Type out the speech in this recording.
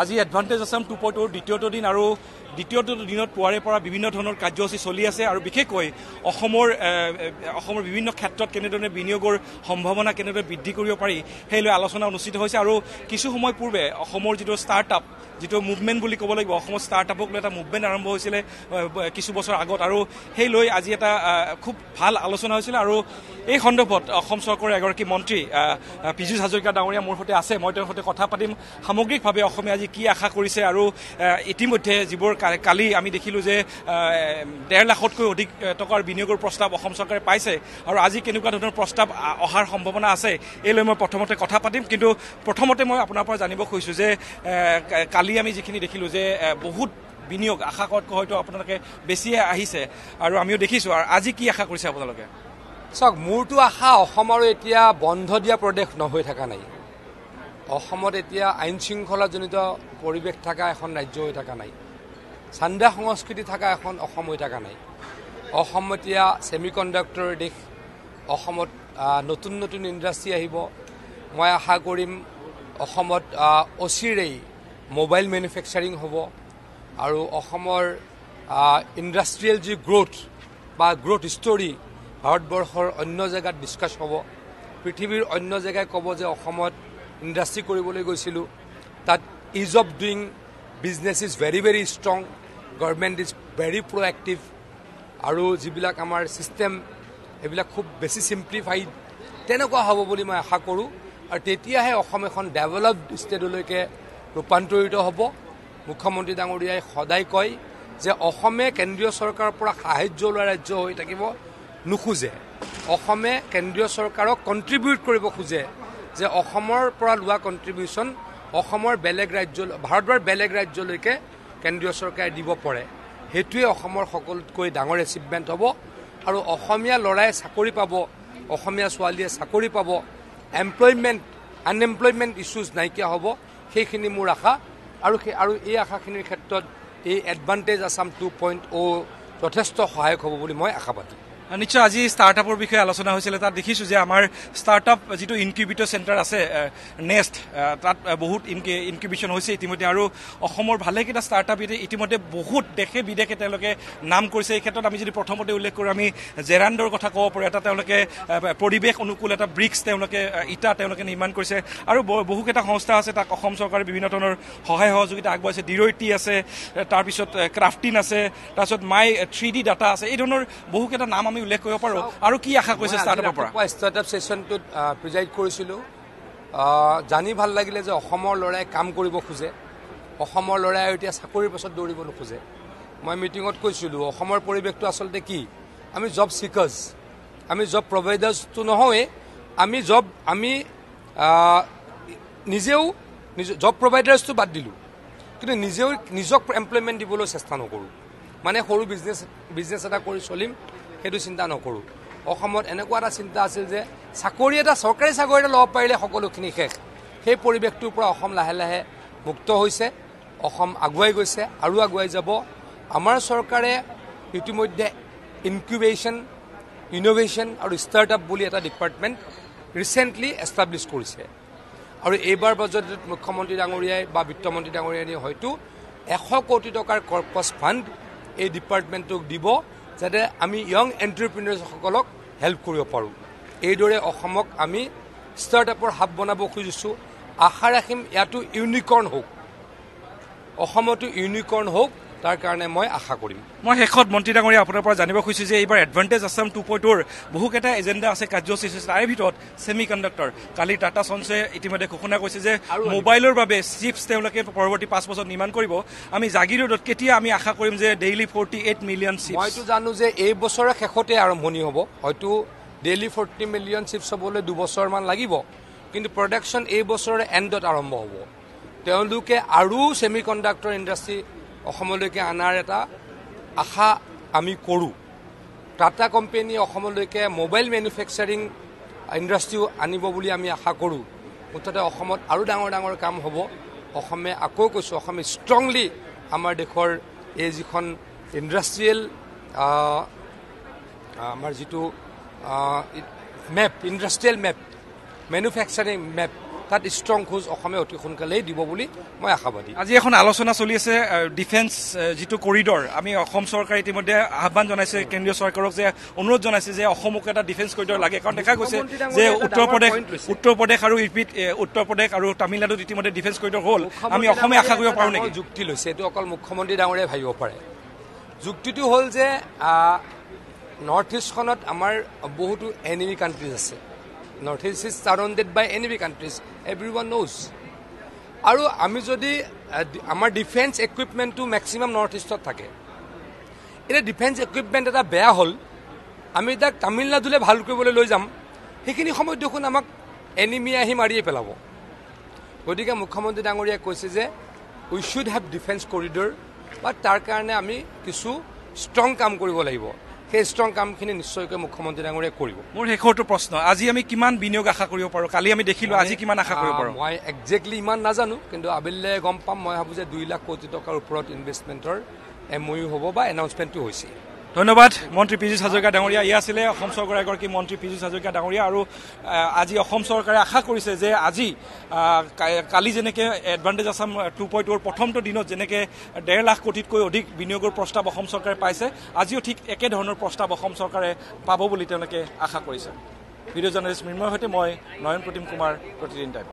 আজি এডভান্টেজ আছাম 2.0 দ্বিতীয়টো দিন আৰু দ্বিতীয়টো দিনত পুৱাৰে পৰা বিভিন্ন ধৰণৰ কাৰ্যসূচী চলি আছে আৰু বিশেষকৈ অসমৰ বিভিন্ন ক্ষেত্ৰত কেনেদৰে বিনিয়োগৰ সম্ভাৱনা কেনেদৰে বৃদ্ধি কৰিব পাৰি সেই লৈ আলোচনা অনুষ্ঠিত হৈছে আৰু কিছু সময় পূৰ্বে অসমৰ যিটো ষ্টাৰ্টআপ যিটো মুভমেণ্ট বুলি ক'ব লাগিব অসমৰ ষ্টাৰ্টআপক লৈ এটা মুভমেণ্ট আৰম্ভ হৈছিলে কিছু বছৰ আগত আৰু সেই লৈ আজি এটা খুব ভাল আলোচনা হৈছিল আৰু এই সন্দৰ্ভত অসম চৰকাৰৰ এগৰাকী মন্ত্ৰী পীযুষ হাজৰিকা ডাঙৰীয়া মোৰ সৈতে আছে মই তেওঁৰ সৈতে কথা পাতিম সামগ্ৰিকভাৱে অসমে আজি কি আশা কৰিছে আৰু ইতিমধ্যে যিবোৰ কালি আমি দেখিলোঁ যে 1.5 লাখতকৈ অধিক টকাৰ বিনিয়োগৰ প্ৰস্তাৱ অসম চৰকাৰে পাইছে আৰু আজি কেনেকুৱা ধৰণৰ প্ৰস্তাৱ অহাৰ সম্ভাৱনা আছে এই লৈ মই প্ৰথমতে কথা পাতিম কিন্তু প্ৰথমতে মই আপোনাৰ পৰা জানিব খুজিছোঁ যে কালি আমি যিখিনি দেখিলোঁ যে বহুত বিনিয়োগ আশা কৰাতকৈ হয়তো আপোনালোকে বেছিয়ে আহিছে আৰু আমিও দেখিছোঁ আৰু আজি কি আশা কৰিছে আপোনালোকে চাওক মোৰটো আশা অসমৰ এতিয়া বন্ধ দিয়া প্ৰদেশ নহৈ থকা নাই অসমত এতিয়া আইন শৃংখলাজনিত পৰিৱেশ থকা এখন ৰাজ্য হৈ থকা নাই চান্দা সংস্কৃতি থকা এখন অসম হৈ থকা নাই অসম এতিয়া ছেমিকণ্ডাক্টৰৰ দেশ অসমত নতুন নতুন ইণ্ডাষ্ট্ৰী আহিব মই আশা কৰিম অসমত অচিৰেই মোবাইল মেনুফেকচাৰিং হ'ব আৰু অসমৰ ইণ্ডাষ্ট্ৰিয়েল যি গ্ৰোথ বা গ্ৰোথ ষ্টৰী ভাৰতবৰ্ষৰ অন্য জেগাত ডিছকাছ হ'ব পৃথিৱীৰ অন্য জেগাই ক'ব যে অসমত ইণ্ডাষ্ট্ৰী কৰিবলৈ গৈছিলোঁ তাত is of doing business is very very strong government is very proactive আৰু যিবিলাক আমাৰ ছিষ্টেম সেইবিলাক খুব বেছি ছিম্প্লিফাইড তেনেকুৱা হ'ব বুলি মই আশা কৰোঁ আৰু তেতিয়াহে অসম এখন ডেভেলপড ষ্টেটলৈকে ৰূপান্তৰিত হ'ব মুখ্যমন্ত্ৰী ডাঙৰীয়াই সদায় কয় যে অসমে কেন্দ্ৰীয় চৰকাৰৰ পৰা সাহায্য লোৱা ৰাজ্য হৈ থাকিব নোখোজে অসমে কেন্দ্ৰীয় চৰকাৰক কণ্ট্ৰিবিউট কৰিব খোজে যে অসমৰ পৰা লোৱা কণ্ট্ৰিবিউশ্যন অসমৰ বেলেগ ৰাজ্য ভাৰতৰ বেলেগ ৰাজ্যলৈকে কেন্দ্ৰীয় চৰকাৰে দিব পাৰে সেইটোৱে অসমৰ সকলোতকৈ ডাঙৰ এচিভমেণ্ট হ'ব আৰু অসমীয়া ল'ৰাই চাকৰি পাব অসমীয়া ছোৱালীয়ে চাকৰি পাব আনএমপ্লয়মেণ্ট ইছ্যুজ নাইকিয়া হ'ব সেইখিনি মোৰ আশা আৰু এই আশাখিনিৰ ক্ষেত্ৰত এই এডভান্টেজ আছাম 2.0 যথেষ্ট সহায়ক হ'ব বুলি মই আশাবাদী নিশ্চয় আজি ষ্টাৰ্টআপৰ বিষয়ে আলোচনা হৈছিলে তাত দেখিছোঁ যে আমাৰ ষ্টাৰ্টআপ যিটো ইনকিউবেটৰ চেণ্টাৰ আছে নেষ্ট তাত বহুত ইনকিউবেশ্যন হৈছে ইতিমধ্যে আৰু অসমৰ ভালেকেইটা ষ্টাৰ্টআপ ইতিমধ্যে বহুত দেশে বিদেশে তেওঁলোকে নাম কৰিছে এই ক্ষেত্ৰত আমি যদি প্ৰথমতে উল্লেখ কৰোঁ আমি জেৰাণ্ডৰ কথা ক'ব পাৰোঁ এটা তেওঁলোকে পৰিৱেশ অনুকূল এটা ব্ৰিক্স তেওঁলোকে ইটা তেওঁলোকে নিৰ্মাণ কৰিছে আৰু বহুকেইটা সংস্থা আছে তাক অসম চৰকাৰে বিভিন্ন ধৰণৰ সহায় সহযোগিতা আগবঢ়াইছে ডিৰইটি আছে তাৰপিছত ক্ৰাফটিন আছে তাৰপিছত মাই 3D ডাটা আছে এই ধৰণৰ বহুকেইটা নাম আমি উল্লেখ কৰিব পাৰোঁ আৰু কি আশা কৰিছে ষ্টাৰ্টআপৰ পৰা ষ্টাৰ্টআপ ছেশ্যনটোত প্ৰিজাইড কৰিছিলোঁ জানি ভাল লাগিলে যে অসমৰ ল'ৰাই কাম কৰিব খোজে অসমৰ ল'ৰাই এতিয়া চাকৰিৰ পাছত দৌৰিব নোখোজে মই মিটিঙত কৈছিলোঁ অসমৰ পৰিৱেশটো আচলতে কি আমি জব চিকাৰ্ছ আমি জব প্ৰভাইডাৰ্ছটো নহওঁৱেই আমি নিজেও জব প্ৰভাইডাৰ্ছটো বাদ দিলোঁ কিন্তু নিজক এমপ্লয়মেণ্ট দিবলৈ চেষ্টা নকৰোঁ মানে সৰু বিজনেছ এটা কৰি চলিম সেইটো চিন্তা নকৰোঁ অসমত এনেকুৱা এটা চিন্তা আছিল যে চাকৰি এটা চৰকাৰী চাকৰি এটা ল'ব পাৰিলে সকলোখিনি শেষ সেই পৰিৱেশটোৰ পৰা অসম লাহে লাহে মুক্ত হৈছে অসম আগুৱাই গৈছে আৰু আগুৱাই যাব আমাৰ চৰকাৰে ইতিমধ্যে ইনকিউবেশ্যন ইন'ভেশ্যন আৰু ষ্টাৰ্টআপ বুলি এটা ডিপাৰ্টমেণ্ট ৰিচেণ্টলি এষ্টাব্লিছ কৰিছে আৰু এইবাৰ বাজেটত মুখ্যমন্ত্ৰী ডাঙৰীয়াই বা বিত্তমন্ত্ৰী ডাঙৰীয়াই হয়তো 100 কোটি টকাৰ কৰ্পাছ ফাণ্ড এই ডিপাৰ্টমেণ্টটোক দিব যাতে আমি ইয়ং এণ্টাৰপ্ৰিনাৰ্ছসকলক হেল্প কৰিব পাৰোঁ এইদৰে অসমক আমি ষ্টাৰ্টআপৰ হাব বনাব খুজিছোঁ আশা ৰাখিম ইয়াতো ইউনিকৰ্ণ হওক অসমতো ইউনিকৰ্ণ হওক তাৰ কাৰণে মই আশা কৰিম মই শেষত মন্ত্ৰী ডাঙৰীয়া আপোনাৰ পৰা জানিব খুজিছোঁ যে এইবাৰ এডভান্টেজ আছাম 2.0 বহুকেইটা এজেণ্ডা আছে কাৰ্যসূচী আছে তাৰে ভিতৰত ছেমি কণ্ডাক্টৰ কালি টাটা চন্সে ইতিমধ্যে ঘোষণা কৰিছে যে মোবাইলৰ বাবে চিপছ তেওঁলোকে পৰৱৰ্তী 5 বছৰত নিৰ্মাণ কৰিব আমি জাগিৰোডত কেতিয়া আমি আশা কৰিম যে ডেইলি 48 মিলিয়ন চিপছ মইতো জানো যে এই বছৰৰ শেষতে আৰম্ভণি হ'ব হয়তো ডেইলি 40 মিলিয়ন চিপছ হ'বলৈ 2 বছৰমান লাগিব কিন্তু প্ৰডাকশ্যন এই বছৰৰ এণ্ডত আৰম্ভ হ'ব তেওঁলোকে আৰু ছেমি কণ্ডাক্টৰ ইণ্ডাষ্ট্ৰী অসমলৈকে অনাৰ এটা আশা আমি কৰোঁ টাটা কোম্পানী অসমলৈকে মোবাইল মেনুফেকচাৰিং ইণ্ডাষ্ট্ৰীও আনিব বুলি আমি আশা কৰোঁ মুঠতে অসমত আৰু ডাঙৰ ডাঙৰ কাম হ'ব অসমে আকৌ কৈছোঁ অসমে ষ্ট্ৰংলি আমাৰ দেশৰ এই যিখন ইণ্ডাষ্ট্ৰিয়েল আমাৰ যিটো map industrial map manufacturing map তাত ষ্ট্ৰং খোজ অসমে অতি সোনকালেই দিব বুলি মই আশাবাদী। আজি এখন আলোচনা চলি আছে ডিফেন্স যিটো কৰিডৰ, আমি অসম চৰকাৰে ইতিমধ্যে আহ্বান জনাইছে কেন্দ্ৰীয় চৰকাৰক যে অনুৰোধ জনাইছে যে অসমক এটা ডিফেন্স কৰিডৰ লাগে, কাৰণ দেখা গৈছে যে উত্তৰ প্ৰদেশ আৰু উত্তৰ প্ৰদেশ আৰু তামিলনাডুত ইতিমধ্যে ডিফেন্স কৰিডৰ হ'ল, আমি অসমে আশা কৰিব পাৰোঁ নেকি? যুক্তি লৈছে, এইটো অকল মুখ্যমন্ত্ৰী ডাঙৰীয়াই ভাবিব পাৰে। যুক্তিটো হ'ল যে নৰ্থ ইষ্টখনত আমাৰ বহুতো এনিমি কাণ্ট্ৰিজ আছে। North east is surrounded by enemy countries, everyone knows. আৰু আমি যদি আমাৰ ডিফেন্স ইকুইপমেণ্টটো মেক্সিমাম নৰ্থ ইষ্টত থাকে, এতিয়া ডিফেন্স ইকুইপমেণ্ট এটা বেয়া হ'ল, আমি এতিয়া তামিলনাডুলৈ ভাল কৰিবলৈ লৈ যাম, সেইখিনি সময়ত দেখোন আমাক এনিমি আহি মাৰিয়ে পেলাব। গতিকে মুখ্যমন্ত্ৰী ডাঙৰীয়াই কৈছে যে উই শুড হেভ ডিফেন্স কৰিডৰ, বা তাৰ কাৰণে আমি কিছু ষ্ট্ৰং কাম কৰিব লাগিব। সেই ষ্ট্ৰং কামখিনি নিশ্চয়কৈ মুখ্যমন্ত্ৰী ডাঙৰীয়াই কৰিব। মোৰ শেষৰটো প্ৰশ্ন, আজি আমি কিমান বিনিয়োগ আশা কৰিব পাৰোঁ? কালি আমি দেখিলোঁ, আজি কিমান আশা কৰিব পাৰোঁ? মই একজেক্টলি ইমান নাজানো, কিন্তু আবেলিলে গম পাম। মই ভাবোঁ যে 2 লাখ কোটি টকাৰ ওপৰত ইনভেষ্টমেণ্টৰ MOU হ'ব বা এনাউন্সমেণ্টটো হৈছে। ধন্যবাদ মন্ত্ৰী পীযুষ হাজৰিকা ডাঙৰীয়া। এয়া আছিলে অসম চৰকাৰৰ এগৰাকী মন্ত্ৰী পীযুষ হাজৰিকা ডাঙৰীয়া। আৰু আজি অসম চৰকাৰে আশা কৰিছে যে আজি কালি যেনেকৈ এডভান্টেজ আছাম 2.0 প্ৰথমটো দিনত যেনেকৈ 1.5 লাখ কোটিতকৈ অধিক বিনিয়োগৰ প্ৰস্তাৱ অসম চৰকাৰে পাইছে, আজিও ঠিক একেধৰণৰ প্ৰস্তাৱ অসম চৰকাৰে পাব বুলি তেওঁলোকে আশা কৰিছে। ভিডিঅ' জাৰ্নেলিষ্ট মৃন্ময়ৰ সৈতে মই নয়ন প্ৰতিম কুমাৰ, প্ৰতিদিন টাইম।